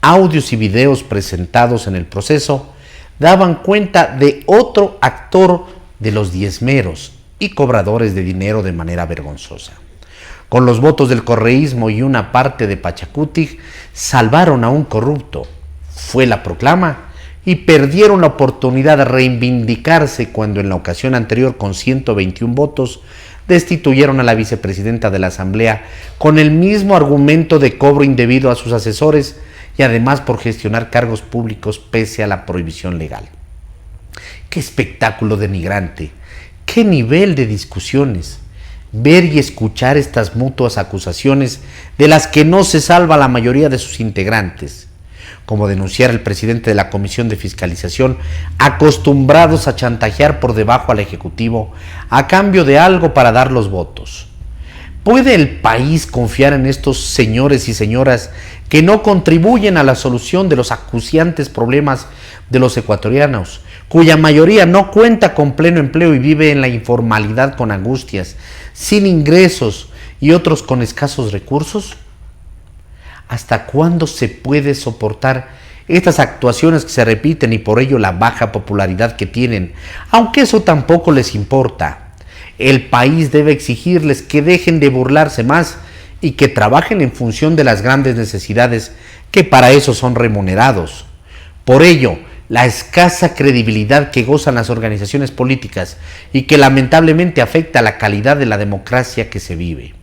audios y videos presentados en el proceso, daban cuenta de otro actor de los diezmeros y cobradores de dinero de manera vergonzosa. Con los votos del correísmo y una parte de Pachacutic, salvaron a un corrupto. Fue la proclama, y perdieron la oportunidad de reivindicarse cuando en la ocasión anterior, con 121 votos, destituyeron a la vicepresidenta de la Asamblea con el mismo argumento de cobro indebido a sus asesores y además por gestionar cargos públicos pese a la prohibición legal. ¡Qué espectáculo denigrante! ¡Qué nivel de discusiones! Ver y escuchar estas mutuas acusaciones de las que no se salva la mayoría de sus integrantes, como denunciar el presidente de la Comisión de Fiscalización, acostumbrados a chantajear por debajo al Ejecutivo a cambio de algo para dar los votos. ¿Puede el país confiar en estos señores y señoras que no contribuyen a la solución de los acuciantes problemas de los ecuatorianos, cuya mayoría no cuenta con pleno empleo y vive en la informalidad con angustias, sin ingresos y otros con escasos recursos? ¿Hasta cuándo se puede soportar estas actuaciones que se repiten y por ello la baja popularidad que tienen, aunque eso tampoco les importa? El país debe exigirles que dejen de burlarse más y que trabajen en función de las grandes necesidades, que para eso son remunerados. Por ello, la escasa credibilidad que gozan las organizaciones políticas y que lamentablemente afecta a la calidad de la democracia que se vive.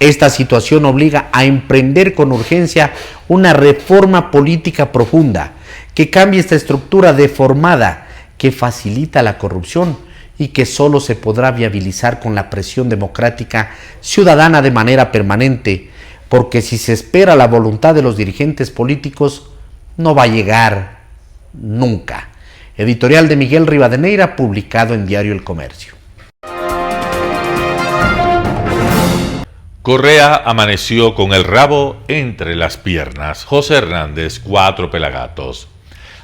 Esta situación obliga a emprender con urgencia una reforma política profunda que cambie esta estructura deformada que facilita la corrupción y que solo se podrá viabilizar con la presión democrática ciudadana de manera permanente, porque si se espera la voluntad de los dirigentes políticos, no va a llegar nunca. Editorial de Miguel Rivadeneira, publicado en Diario El Comercio. Correa amaneció con el rabo entre las piernas. José Hernández, 4 pelagatos.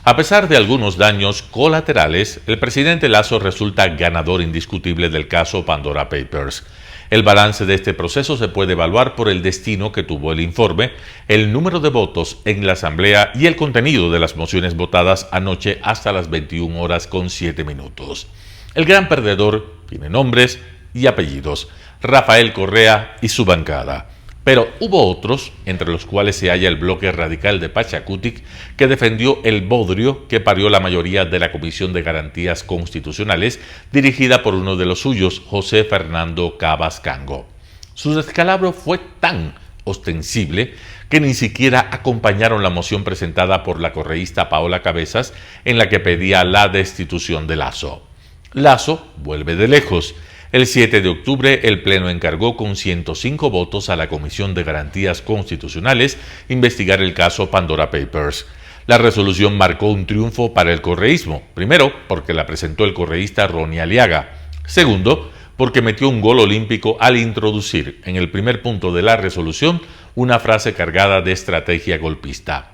A pesar de algunos daños colaterales, el presidente Lasso resulta ganador indiscutible del caso Pandora Papers. El balance de este proceso se puede evaluar por el destino que tuvo el informe, el número de votos en la Asamblea y el contenido de las mociones votadas anoche hasta las 21:07. El gran perdedor tiene nombres y apellidos: Rafael Correa y su bancada. Pero hubo otros, entre los cuales se halla el bloque radical de Pachacutic, que defendió el bodrio que parió la mayoría de la Comisión de Garantías Constitucionales, dirigida por uno de los suyos, José Fernando Cabas Cango. Su descalabro fue tan ostensible que ni siquiera acompañaron la moción presentada por la correísta Paola Cabezas, en la que pedía la destitución de Lasso. Lasso vuelve de lejos. El 7 de octubre, el Pleno encargó con 105 votos a la Comisión de Garantías Constitucionales investigar el caso Pandora Papers. La resolución marcó un triunfo para el correísmo, primero porque la presentó el correísta Ronnie Aliaga, segundo porque metió un gol olímpico al introducir en el primer punto de la resolución una frase cargada de estrategia golpista.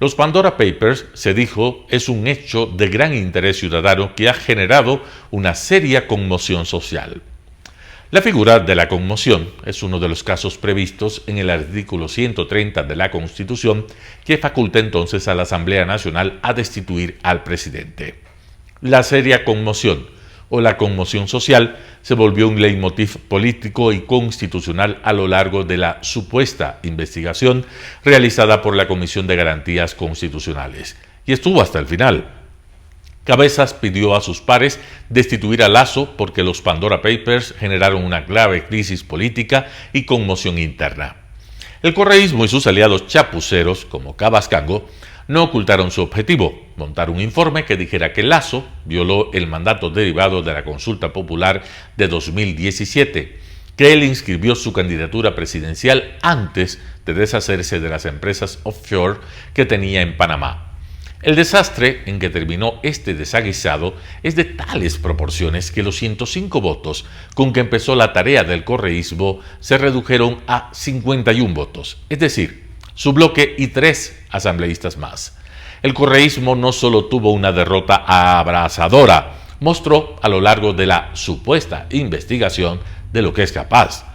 Los Pandora Papers, se dijo, es un hecho de gran interés ciudadano que ha generado una seria conmoción social. La figura de la conmoción es uno de los casos previstos en el artículo 130 de la Constitución, que faculta entonces a la Asamblea Nacional a destituir al presidente. La seria conmoción o la conmoción social se volvió un leitmotiv político y constitucional a lo largo de la supuesta investigación realizada por la Comisión de Garantías Constitucionales, y estuvo hasta el final. Cabezas pidió a sus pares destituir a Lasso porque los Pandora Papers generaron una grave crisis política y conmoción interna. El correísmo y sus aliados chapuceros, como Cabascango, no ocultaron su objetivo, montar un informe que dijera que Lasso violó el mandato derivado de la consulta popular de 2017, que él inscribió su candidatura presidencial antes de deshacerse de las empresas offshore que tenía en Panamá. El desastre en que terminó este desaguisado es de tales proporciones que los 105 votos con que empezó la tarea del correísmo se redujeron a 51 votos, es decir, su bloque y 3 asambleístas más. El correísmo no solo tuvo una derrota abrasadora, mostró a lo largo de la supuesta investigación de lo que es capaz.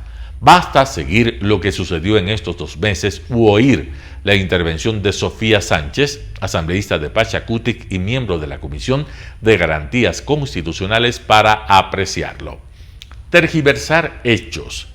Basta seguir lo que sucedió en estos 2 meses u oír la intervención de Sofía Sánchez, asambleísta de Pachacutic y miembro de la Comisión de Garantías Constitucionales, para apreciarlo. Tergiversar hechos,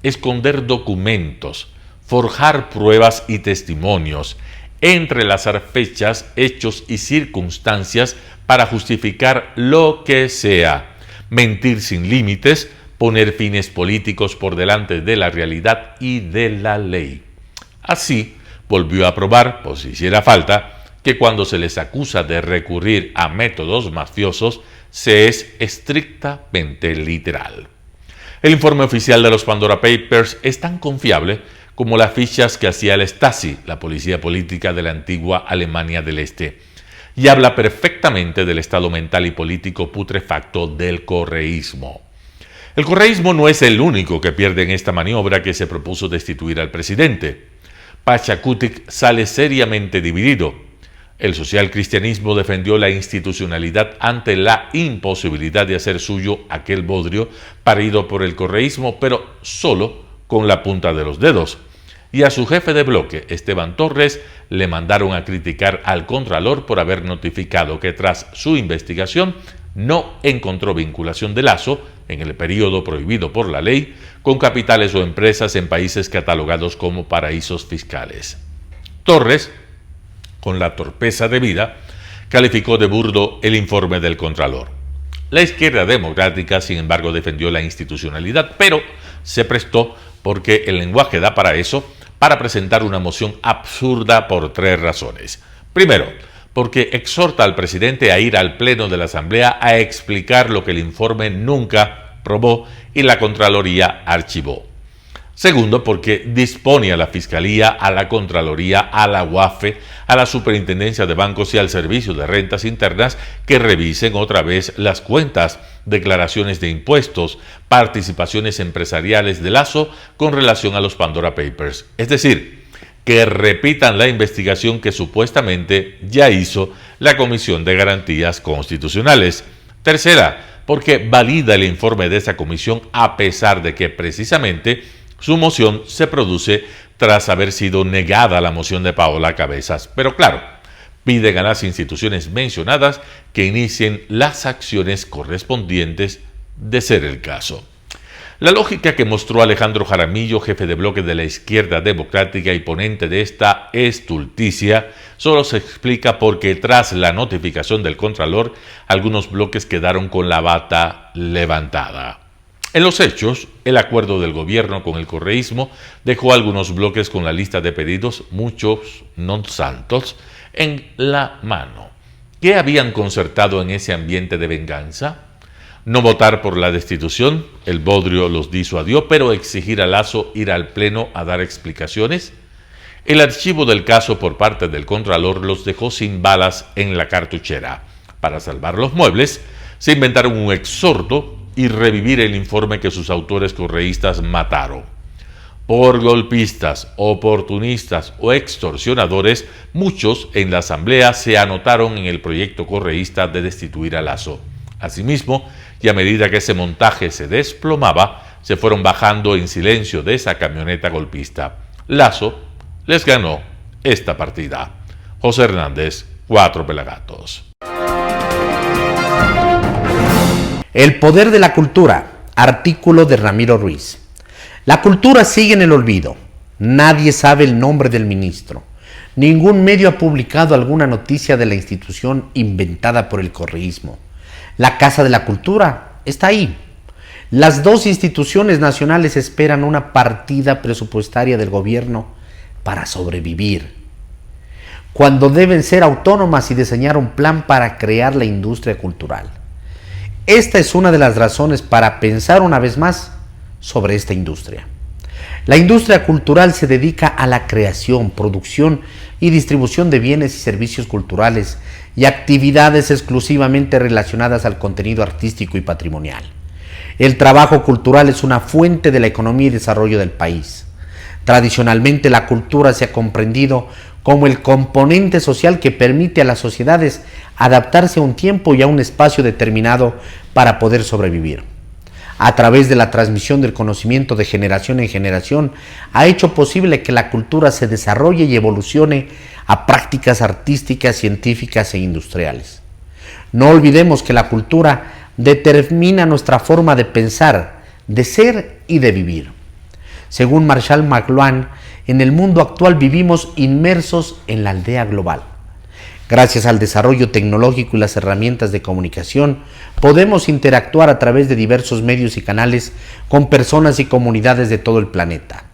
esconder documentos, forjar pruebas y testimonios, entrelazar fechas, hechos y circunstancias para justificar lo que sea, mentir sin límites, poner fines políticos por delante de la realidad y de la ley. Así, volvió a probar, por si hiciera falta, que cuando se les acusa de recurrir a métodos mafiosos, se es estrictamente literal. El informe oficial de los Pandora Papers es tan confiable como las fichas que hacía la Stasi, la policía política de la antigua Alemania del Este, y habla perfectamente del estado mental y político putrefacto del correísmo. El correísmo no es el único que pierde en esta maniobra que se propuso destituir al presidente. Pachacutic sale seriamente dividido. El socialcristianismo defendió la institucionalidad ante la imposibilidad de hacer suyo aquel bodrio parido por el correísmo, pero solo con la punta de los dedos. Y a su jefe de bloque, Esteban Torres, le mandaron a criticar al Contralor por haber notificado que tras su investigación no encontró vinculación de Lasso en el periodo prohibido por la ley con capitales o empresas en países catalogados como paraísos fiscales. Torres, con la torpeza debida, calificó de burdo el informe del Contralor. La izquierda democrática, sin embargo, defendió la institucionalidad, pero se prestó, porque el lenguaje da para eso, para presentar una moción absurda por 3 razones. Primero, porque exhorta al presidente a ir al Pleno de la Asamblea a explicar lo que el informe nunca probó y la Contraloría archivó. Segundo, porque dispone a la Fiscalía, a la Contraloría, a la UAFE, a la Superintendencia de Bancos y al Servicio de Rentas Internas que revisen otra vez las cuentas, declaraciones de impuestos, participaciones empresariales de Lasso con relación a los Pandora Papers. Es decir, que repitan la investigación que supuestamente ya hizo la Comisión de Garantías Constitucionales. Tercera, porque valida el informe de esa comisión a pesar de que precisamente su moción se produce tras haber sido negada la moción de Paola Cabezas. Pero claro, piden a las instituciones mencionadas que inicien las acciones correspondientes de ser el caso. La lógica que mostró Alejandro Jaramillo, jefe de bloque de la izquierda democrática y ponente de esta estulticia, solo se explica porque tras la notificación del Contralor, algunos bloques quedaron con la bata levantada. En los hechos, el acuerdo del gobierno con el correísmo dejó a algunos bloques con la lista de pedidos, muchos non santos, en la mano. ¿Qué habían concertado en ese ambiente de venganza? No votar por la destitución, el bodrio los disuadió, pero exigir a Lasso ir al Pleno a dar explicaciones. El archivo del caso por parte del Contralor los dejó sin balas en la cartuchera. Para salvar los muebles, se inventaron un exhorto y revivir el informe que sus autores correístas mataron. Por golpistas, oportunistas o extorsionadores, muchos en la Asamblea se anotaron en el proyecto correísta de destituir a Lasso. Asimismo, y a medida que ese montaje se desplomaba, se fueron bajando en silencio de esa camioneta golpista. Lasso les ganó esta partida. José Hernández, 4 Pelagatos. El poder de la cultura, artículo de Ramiro Ruiz. La cultura sigue en el olvido. Nadie sabe el nombre del ministro. Ningún medio ha publicado alguna noticia de la institución inventada por el correísmo. La Casa de la Cultura está ahí. Las dos instituciones nacionales esperan una partida presupuestaria del gobierno para sobrevivir, cuando deben ser autónomas y diseñar un plan para crear la industria cultural. Esta es una de las razones para pensar una vez más sobre esta industria. La industria cultural se dedica a la creación, producción y distribución de bienes y servicios culturales y actividades exclusivamente relacionadas al contenido artístico y patrimonial. El trabajo cultural es una fuente de la economía y desarrollo del país. Tradicionalmente, la cultura se ha comprendido como el componente social que permite a las sociedades adaptarse a un tiempo y a un espacio determinado para poder sobrevivir. A través de la transmisión del conocimiento de generación en generación, ha hecho posible que la cultura se desarrolle y evolucione a prácticas artísticas, científicas e industriales. No olvidemos que la cultura determina nuestra forma de pensar, de ser y de vivir. Según Marshall McLuhan, en el mundo actual vivimos inmersos en la aldea global. Gracias al desarrollo tecnológico y las herramientas de comunicación, podemos interactuar a través de diversos medios y canales con personas y comunidades de todo el planeta.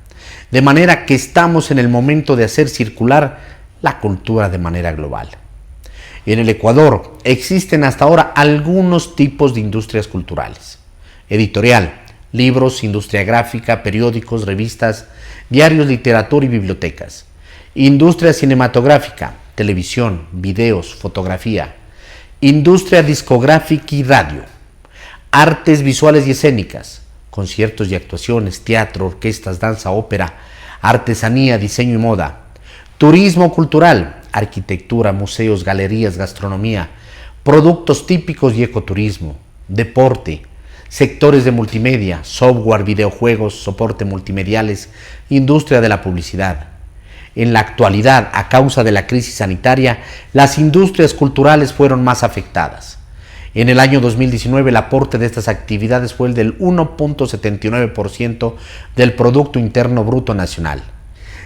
De manera que estamos en el momento de hacer circular la cultura de manera global. En el Ecuador existen hasta ahora algunos tipos de industrias culturales: editorial, libros, industria gráfica, periódicos, revistas, diarios, literatura y bibliotecas; industria cinematográfica, televisión, videos, fotografía; industria discográfica y radio; artes visuales y escénicas, conciertos y actuaciones, teatro, orquestas, danza, ópera, artesanía, diseño y moda; turismo cultural, arquitectura, museos, galerías, gastronomía, productos típicos y ecoturismo; deporte, sectores de multimedia, software, videojuegos, soporte multimediales, industria de la publicidad. En la actualidad, a causa de la crisis sanitaria, las industrias culturales fueron más afectadas. En el año 2019, el aporte de estas actividades fue el del 1.79% del Producto Interno Bruto Nacional.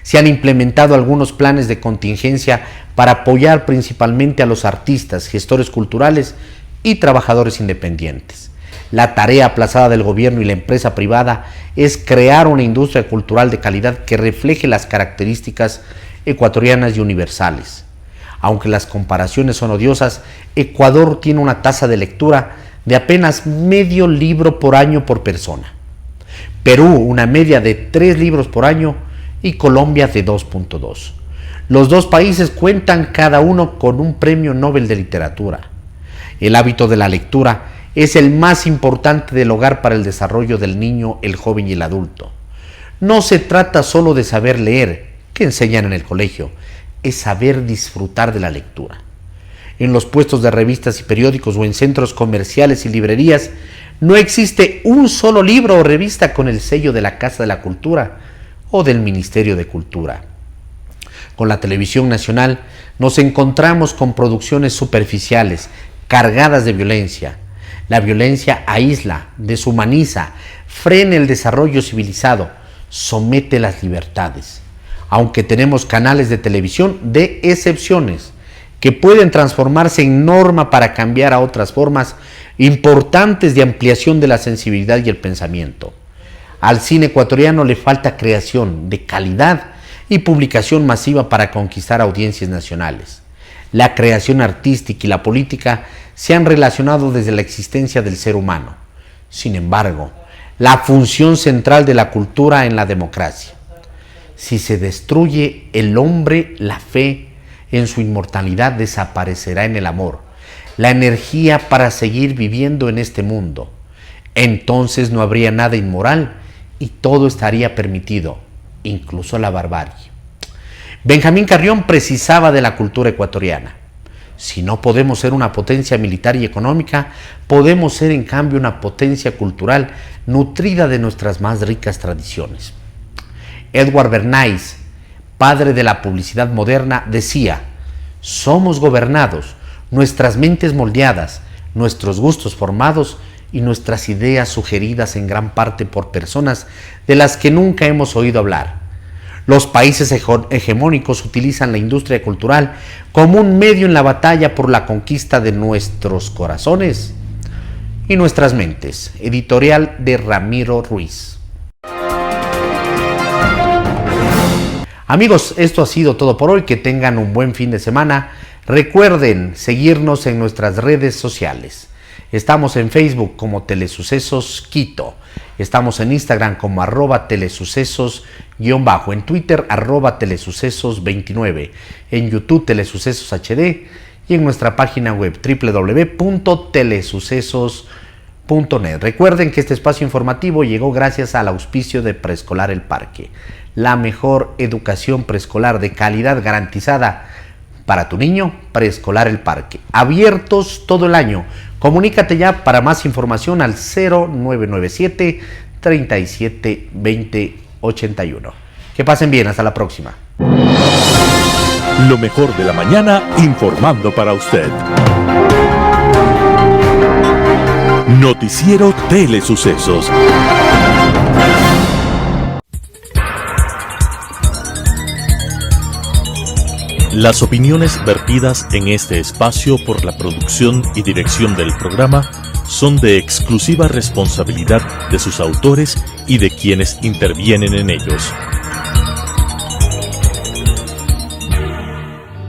Se han implementado algunos planes de contingencia para apoyar principalmente a los artistas, gestores culturales y trabajadores independientes. La tarea aplazada del gobierno y la empresa privada es crear una industria cultural de calidad que refleje las características ecuatorianas y universales. Aunque las comparaciones son odiosas, Ecuador tiene una tasa de lectura de apenas medio libro por año por persona. Perú, una media de 3 libros por año, y Colombia de 2.2. Los dos países cuentan cada uno con un premio Nobel de literatura. El hábito de la lectura es el más importante del hogar para el desarrollo del niño, el joven y el adulto. No se trata solo de saber leer, que enseñan en el colegio, es saber disfrutar de la lectura. En los puestos de revistas y periódicos o en centros comerciales y librerías, no existe un solo libro o revista con el sello de la Casa de la Cultura o del Ministerio de Cultura. Con la televisión nacional nos encontramos con producciones superficiales, cargadas de violencia. La violencia aísla, deshumaniza, frena el desarrollo civilizado, somete las libertades. Aunque tenemos canales de televisión de excepciones que pueden transformarse en norma para cambiar a otras formas importantes de ampliación de la sensibilidad y el pensamiento. Al cine ecuatoriano le falta creación de calidad y publicación masiva para conquistar audiencias nacionales. La creación artística y la política se han relacionado desde la existencia del ser humano. Sin embargo, la función central de la cultura en la democracia. Si se destruye el hombre, la fe en su inmortalidad desaparecerá en el amor, la energía para seguir viviendo en este mundo. Entonces no habría nada inmoral y todo estaría permitido, incluso la barbarie. Benjamín Carrión precisaba de la cultura ecuatoriana. Si no podemos ser una potencia militar y económica, podemos ser en cambio una potencia cultural nutrida de nuestras más ricas tradiciones. Edward Bernays, padre de la publicidad moderna, decía: somos gobernados, nuestras mentes moldeadas, nuestros gustos formados y nuestras ideas sugeridas en gran parte por personas de las que nunca hemos oído hablar. Los países hegemónicos utilizan la industria cultural como un medio en la batalla por la conquista de nuestros corazones y nuestras mentes. Editorial de Ramiro Ruiz. Amigos, esto ha sido todo por hoy. Que tengan un buen fin de semana. Recuerden seguirnos en nuestras redes sociales. Estamos en Facebook como Telesucesos Quito. Estamos en Instagram como @telesucesos_, en Twitter @telesucesos29, en YouTube Telesucesos HD y en nuestra página web www.telesucesos.net. Recuerden que este espacio informativo llegó gracias al auspicio de Preescolar El Parque, la mejor educación preescolar de calidad garantizada para tu niño. Preescolar El Parque, abiertos todo el año. Comunícate ya para más información al 0997 37 20 81. Que pasen bien, hasta la próxima. Lo mejor de la mañana informando para usted. Noticiero Telesucesos. Las opiniones vertidas en este espacio por la producción y dirección del programa son de exclusiva responsabilidad de sus autores y de quienes intervienen en ellos.